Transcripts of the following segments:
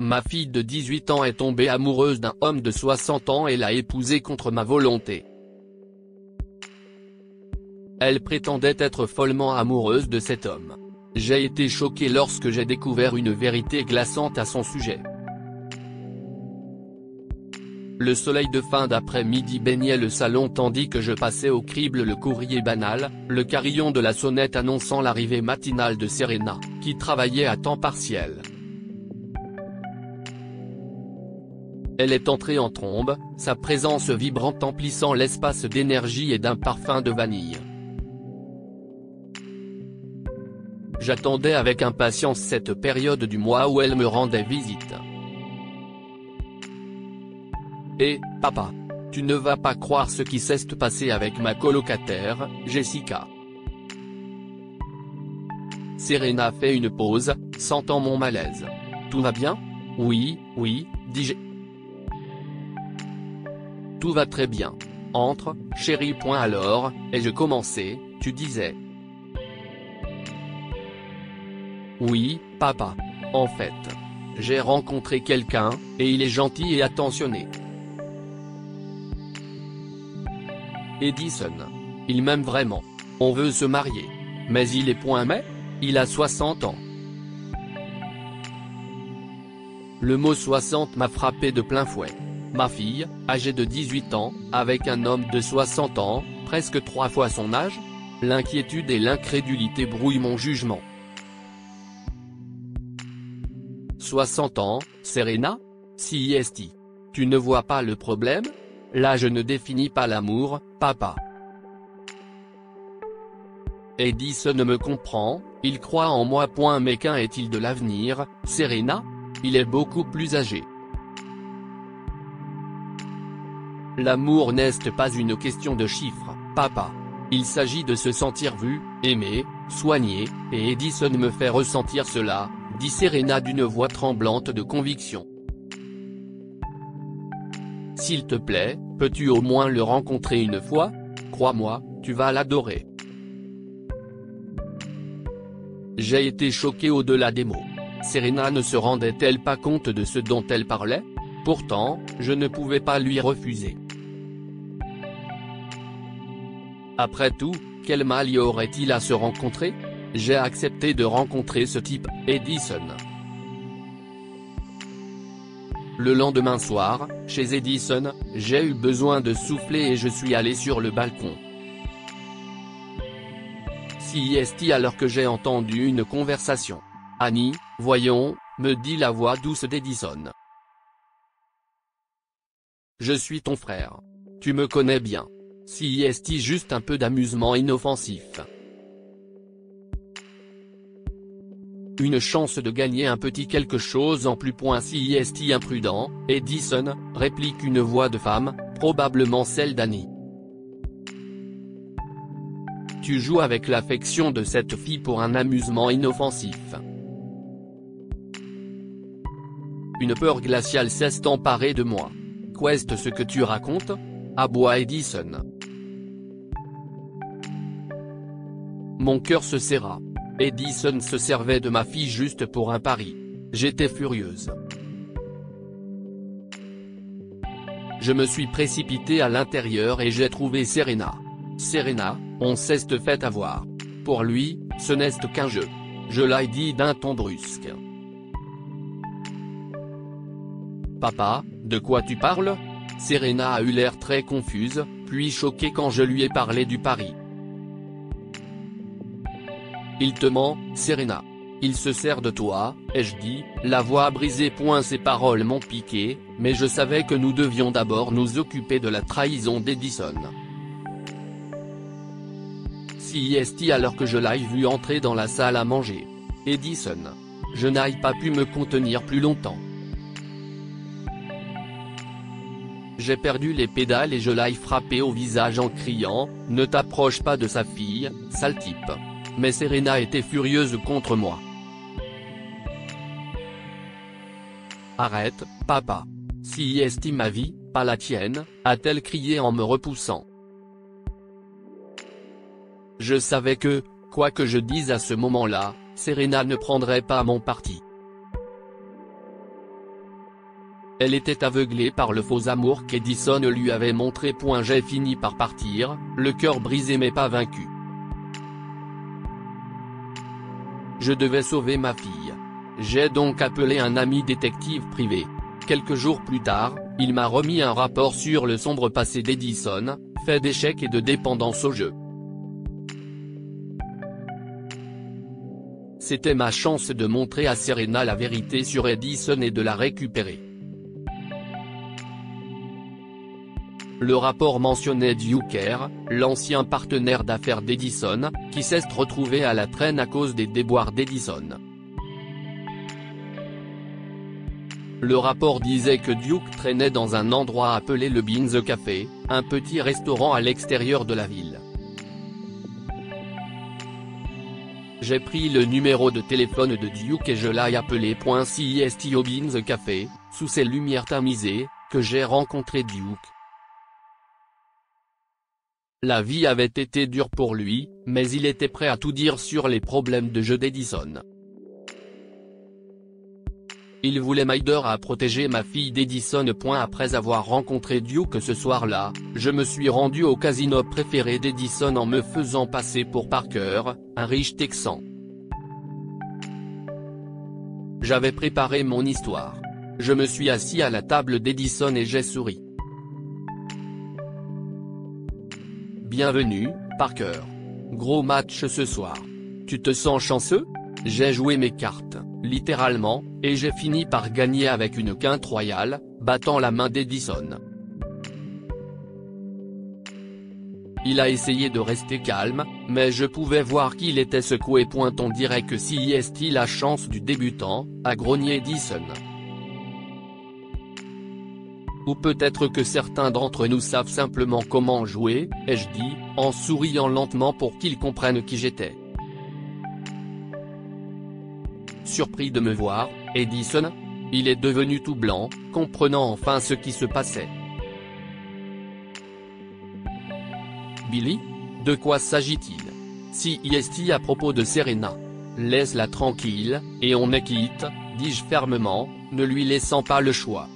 Ma fille de 18 ans est tombée amoureuse d'un homme de 60 ans et l'a épousé contre ma volonté. Elle prétendait être follement amoureuse de cet homme. J'ai été choqué lorsque j'ai découvert une vérité glaçante à son sujet. Le soleil de fin d'après-midi baignait le salon tandis que je passais au crible le courrier banal, le carillon de la sonnette annonçant l'arrivée matinale de Serena, qui travaillait à temps partiel. Elle est entrée en trombe, sa présence vibrante emplissant l'espace d'énergie et d'un parfum de vanille. J'attendais avec impatience cette période du mois où elle me rendait visite. Et, papa, tu ne vas pas croire ce qui s'est passé avec ma colocataire, Jessica. Serena fait une pause, sentant mon malaise. Tout va bien? Oui, dis-je. Tout va très bien. Entre, chérie. Alors, ai-je commencé, tu disais. Oui, papa. En fait, j'ai rencontré quelqu'un, et il est gentil et attentionné. Edison. Il m'aime vraiment. On veut se marier. Mais il a 60 ans. Le mot 60 m'a frappé de plein fouet. Ma fille, âgée de 18 ans, avec un homme de 60 ans, presque 3 fois son âge? L'inquiétude et l'incrédulité brouillent mon jugement. 60 ans, Serena? CIST. Tu ne vois pas le problème? Là je ne définis pas l'amour, papa. Edison me comprend, il croit en moi. Mais qu'un est-il de l'avenir, Serena? Il est beaucoup plus âgé. L'amour n'est pas une question de chiffres, papa. Il s'agit de se sentir vu, aimé, soigné, et Edison me fait ressentir cela, dit Serena d'une voix tremblante de conviction. S'il te plaît, peux-tu au moins le rencontrer une fois? Crois-moi, tu vas l'adorer. J'ai été choqué au-delà des mots. Serena ne se rendait-elle pas compte de ce dont elle parlait? Pourtant, je ne pouvais pas lui refuser. Après tout, quel mal y aurait-il à se rencontrer? J'ai accepté de rencontrer ce type, Edison. Le lendemain soir, chez Edison, j'ai eu besoin de souffler et je suis allé sur le balcon. CIST alors que j'ai entendu une conversation. Annie, voyons, me dit la voix douce d'Edison. Je suis ton frère. Tu me connais bien. CIST juste un peu d'amusement inoffensif. Une chance de gagner un petit quelque chose en plus. CIST imprudent, Edison, réplique une voix de femme, probablement celle d'Annie. Tu joues avec l'affection de cette fille pour un amusement inoffensif. Une peur glaciale s'est emparée de moi. Qu'est-ce ce que tu racontes? Aboie Edison. Mon cœur se serra. Edison se servait de ma fille juste pour un pari. J'étais furieuse. Je me suis précipité à l'intérieur et j'ai trouvé Serena. Serena, on s'est fait avoir. Pour lui, ce n'est qu'un jeu. Je l'ai dit d'un ton brusque. Papa, de quoi tu parles? Serena a eu l'air très confuse, puis choquée quand je lui ai parlé du pari. Il te ment, Serena. Il se sert de toi, ai-je dit, la voix brisée. Ces paroles m'ont piqué, mais je savais que nous devions d'abord nous occuper de la trahison d'Edison. CIST alors que je l'ai vu entrer dans la salle à manger. Edison. Je n'ai pas pu me contenir plus longtemps. J'ai perdu les pédales et je l'ai frappé au visage en criant, « Ne t'approche pas de sa fille, sale type !» Mais Serena était furieuse contre moi. Arrête, papa. CIST ma vie, pas la tienne, a-t-elle crié en me repoussant. Je savais que, quoi que je dise à ce moment-là, Serena ne prendrait pas mon parti. Elle était aveuglée par le faux amour qu'Edison lui avait montré. J'ai fini par partir, le cœur brisé mais pas vaincu. Je devais sauver ma fille. J'ai donc appelé un ami détective privé. Quelques jours plus tard, il m'a remis un rapport sur le sombre passé d'Edison, fait d'échecs et de dépendance au jeu. C'était ma chance de montrer à Serena la vérité sur Edison et de la récupérer. Le rapport mentionnait Duker, l'ancien partenaire d'affaires d'Edison, qui s'est retrouvé à la traîne à cause des déboires d'Edison. Le rapport disait que Duke traînait dans un endroit appelé le Beans Café, un petit restaurant à l'extérieur de la ville. J'ai pris le numéro de téléphone de Duke et je l'ai appelé. CIST au Beans Café, sous ces lumières tamisées, que j'ai rencontré Duke. La vie avait été dure pour lui, mais il était prêt à tout dire sur les problèmes de jeu d'Edison. Il voulait m'aider à protéger ma fille d'Edison. Après avoir rencontré Duke ce soir-là, je me suis rendu au casino préféré d'Edison en me faisant passer pour Parker, un riche Texan. J'avais préparé mon histoire. Je me suis assis à la table d'Edison et j'ai souri. Bienvenue, Parker. Gros match ce soir. Tu te sens chanceux? J'ai joué mes cartes, littéralement, et j'ai fini par gagner avec une quinte royale, battant la main d'Edison. Il a essayé de rester calme, mais je pouvais voir qu'il était secoué. On dirait que CIST la chance du débutant, a grogné Edison. Ou peut-être que certains d'entre nous savent simplement comment jouer, ai-je dit, en souriant lentement pour qu'ils comprennent qui j'étais. Surpris de me voir, Edison? Il est devenu tout blanc, comprenant enfin ce qui se passait. Billy? De quoi s'agit-il? CIST à propos de Serena. Laisse-la tranquille, et on est quitte, dis-je fermement, ne lui laissant pas le choix.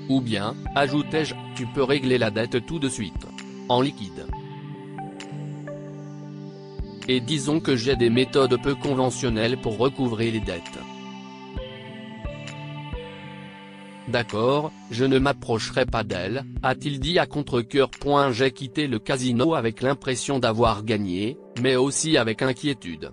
Ou bien, ajoutai-je, tu peux régler la dette tout de suite. En liquide. Et disons que j'ai des méthodes peu conventionnelles pour recouvrer les dettes. D'accord, je ne m'approcherai pas d'elle, a-t-il dit à contre-cœur. J'ai quitté le casino avec l'impression d'avoir gagné, mais aussi avec inquiétude.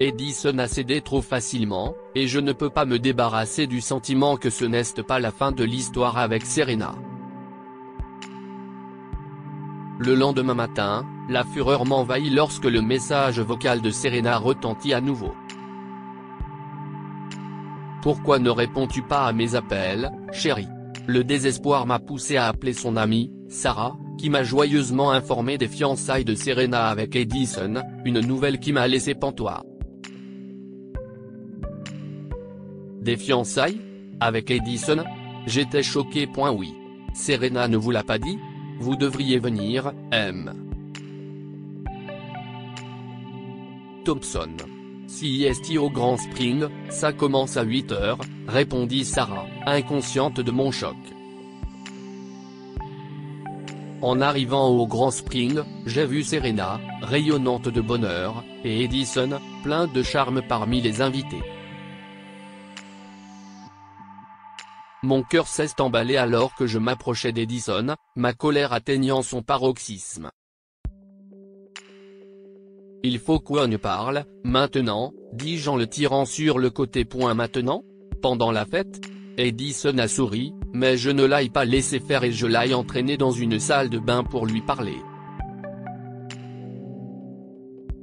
Edison a cédé trop facilement, et je ne peux pas me débarrasser du sentiment que ce n'est pas la fin de l'histoire avec Serena. Le lendemain matin, la fureur m'envahit lorsque le message vocal de Serena retentit à nouveau. Pourquoi ne réponds-tu pas à mes appels, chérie? Le désespoir m'a poussé à appeler son amie, Sarah, qui m'a joyeusement informé des fiançailles de Serena avec Edison, une nouvelle qui m'a laissé pantois. Des fiançailles? Avec Edison? J'étais choqué. Oui. Serena ne vous l'a pas dit? Vous devriez venir, M. Thompson. CIST au Grand Spring, ça commence à 8 h, répondit Sarah, inconsciente de mon choc. En arrivant au Grand Spring, j'ai vu Serena, rayonnante de bonheur, et Edison, plein de charme parmi les invités. Mon cœur s'est emballé alors que je m'approchais d'Edison, ma colère atteignant son paroxysme. Il faut qu'on parle, maintenant, dis-je en le tirant sur le côté. Maintenant? Pendant la fête? Edison a souri, mais je ne l'ai pas laissé faire et je l'ai entraîné dans une salle de bain pour lui parler.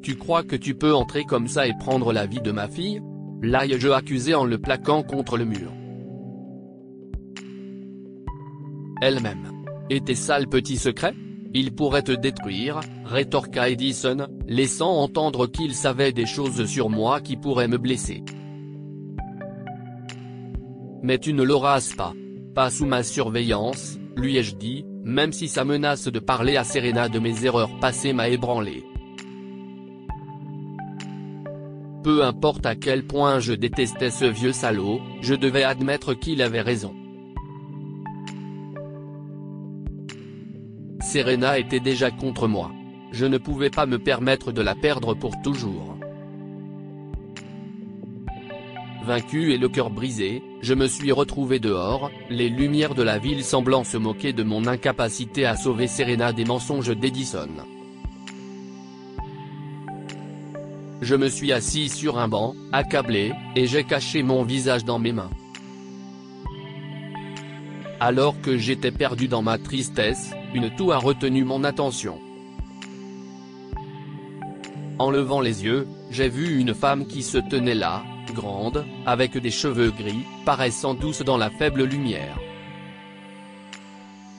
Tu crois que tu peux entrer comme ça et prendre la vie de ma fille? L'ai-je accusé en le plaquant contre le mur. Elle-même. Et tes sales petits secrets? Il pourrait te détruire, rétorqua Edison, laissant entendre qu'il savait des choses sur moi qui pourraient me blesser. Mais tu ne l'auras pas. Pas sous ma surveillance, lui ai-je dit, même si sa menace de parler à Serena de mes erreurs passées m'a ébranlé. Peu importe à quel point je détestais ce vieux salaud, je devais admettre qu'il avait raison. Serena était déjà contre moi. Je ne pouvais pas me permettre de la perdre pour toujours. Vaincu et le cœur brisé, je me suis retrouvé dehors, les lumières de la ville semblant se moquer de mon incapacité à sauver Serena des mensonges d'Edison. Je me suis assis sur un banc, accablé, et j'ai caché mon visage dans mes mains. Alors que j'étais perdu dans ma tristesse, une toux a retenu mon attention. En levant les yeux, j'ai vu une femme qui se tenait là, grande, avec des cheveux gris, paraissant douce dans la faible lumière.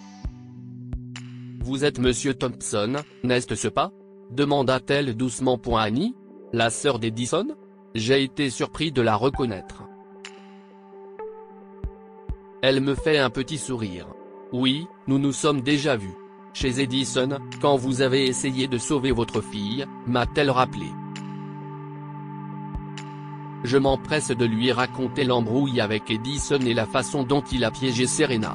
« Vous êtes Monsieur Thompson, n'est-ce pas ?» demanda-t-elle doucement. Annie, la sœur d'Edison ? J'ai été surpris de la reconnaître. Elle me fait un petit sourire. « Oui, nous nous sommes déjà vus. Chez Edison, quand vous avez essayé de sauver votre fille », m'a-t-elle rappelé. Je m'empresse de lui raconter l'embrouille avec Edison et la façon dont il a piégé Serena.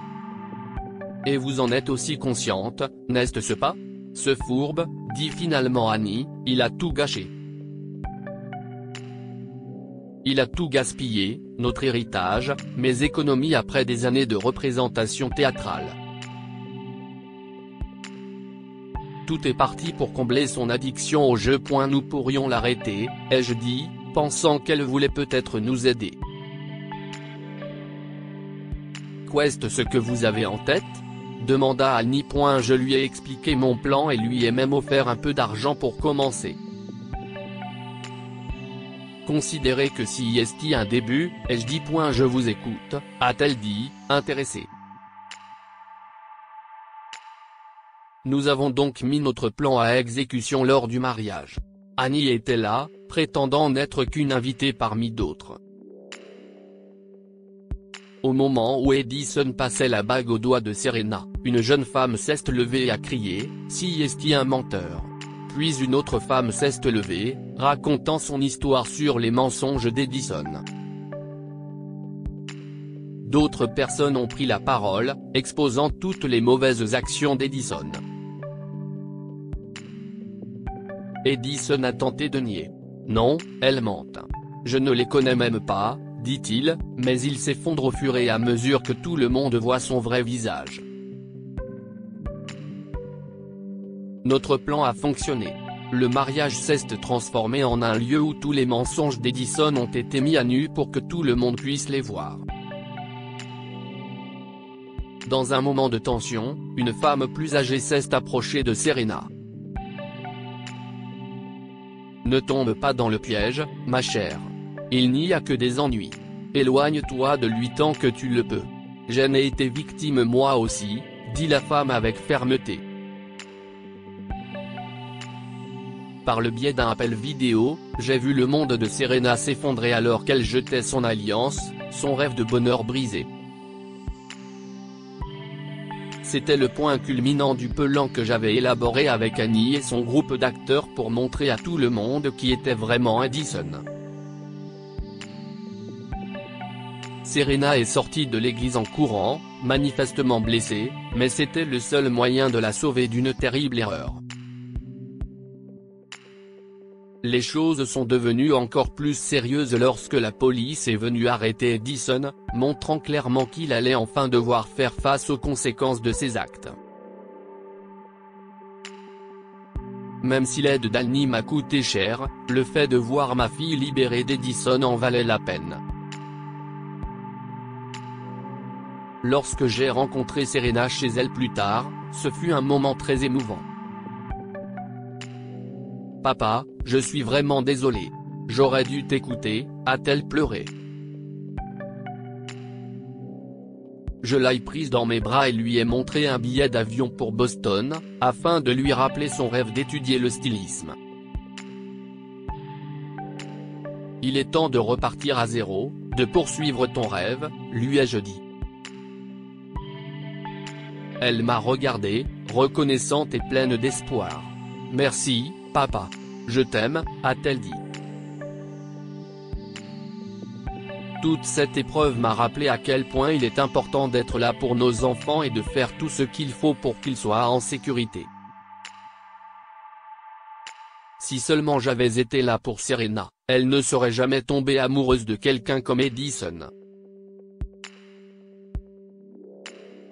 « Et vous en êtes aussi consciente, n'est-ce pas ? Ce fourbe, » dit finalement Annie, « il a tout gâché. Il a tout gaspillé, notre héritage, mes économies après des années de représentation théâtrale. Tout est parti pour combler son addiction au jeu. Nous pourrions l'arrêter, ai-je dit, pensant qu'elle voulait peut-être nous aider. Qu'est-ce ce que vous avez en tête ? Demanda Annie. Je lui ai expliqué mon plan et lui ai même offert un peu d'argent pour commencer. Considérez que si est un début, ai-je dit. Je vous écoute, a-t-elle dit, intéressée. Nous avons donc mis notre plan à exécution lors du mariage. Annie était là, prétendant n'être qu'une invitée parmi d'autres. Au moment où Edison passait la bague au doigt de Serena, une jeune femme s'est levée et a crié « Si est un menteur ». Puis une autre femme s'est levée, racontant son histoire sur les mensonges d'Edison. D'autres personnes ont pris la parole, exposant toutes les mauvaises actions d'Edison. Edison a tenté de nier. « Non, elles mentent. Je ne les connais même pas », dit-il, mais il s'effondre au fur et à mesure que tout le monde voit son vrai visage. Notre plan a fonctionné. Le mariage s'est transformé en un lieu où tous les mensonges d'Edison ont été mis à nu pour que tout le monde puisse les voir. Dans un moment de tension, une femme plus âgée s'est approchée de Serena. « Ne tombe pas dans le piège, ma chère. Il n'y a que des ennuis. Éloigne-toi de lui tant que tu le peux. J'en ai été victime moi aussi, » dit la femme avec fermeté. Par le biais d'un appel vidéo, j'ai vu le monde de Serena s'effondrer alors qu'elle jetait son alliance, son rêve de bonheur brisé. C'était le point culminant du plan que j'avais élaboré avec Annie et son groupe d'acteurs pour montrer à tout le monde qui était vraiment Edison. Serena est sortie de l'église en courant, manifestement blessée, mais c'était le seul moyen de la sauver d'une terrible erreur. Les choses sont devenues encore plus sérieuses lorsque la police est venue arrêter Edison, montrant clairement qu'il allait enfin devoir faire face aux conséquences de ses actes. Même si l'aide d'Annie m'a coûté cher, le fait de voir ma fille libérée d'Edison en valait la peine. Lorsque j'ai rencontré Serena chez elle plus tard, ce fut un moment très émouvant. « Papa, je suis vraiment désolé. J'aurais dû t'écouter », a-t-elle pleuré. Je l'ai prise dans mes bras et lui ai montré un billet d'avion pour Boston, afin de lui rappeler son rêve d'étudier le stylisme. « Il est temps de repartir à zéro, de poursuivre ton rêve, lui ai-je dit. Elle m'a regardé, reconnaissante et pleine d'espoir. « Merci, papa. Je t'aime, a-t-elle dit. Toute cette épreuve m'a rappelé à quel point il est important d'être là pour nos enfants et de faire tout ce qu'il faut pour qu'ils soient en sécurité. Si seulement j'avais été là pour Serena, elle ne serait jamais tombée amoureuse de quelqu'un comme Edison.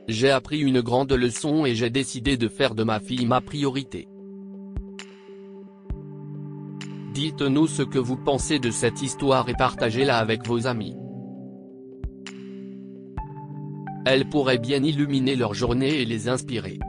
J'ai appris une grande leçon et j'ai décidé de faire de ma fille ma priorité. Dites-nous ce que vous pensez de cette histoire et partagez-la avec vos amis. Elle pourrait bien illuminer leur journée et les inspirer.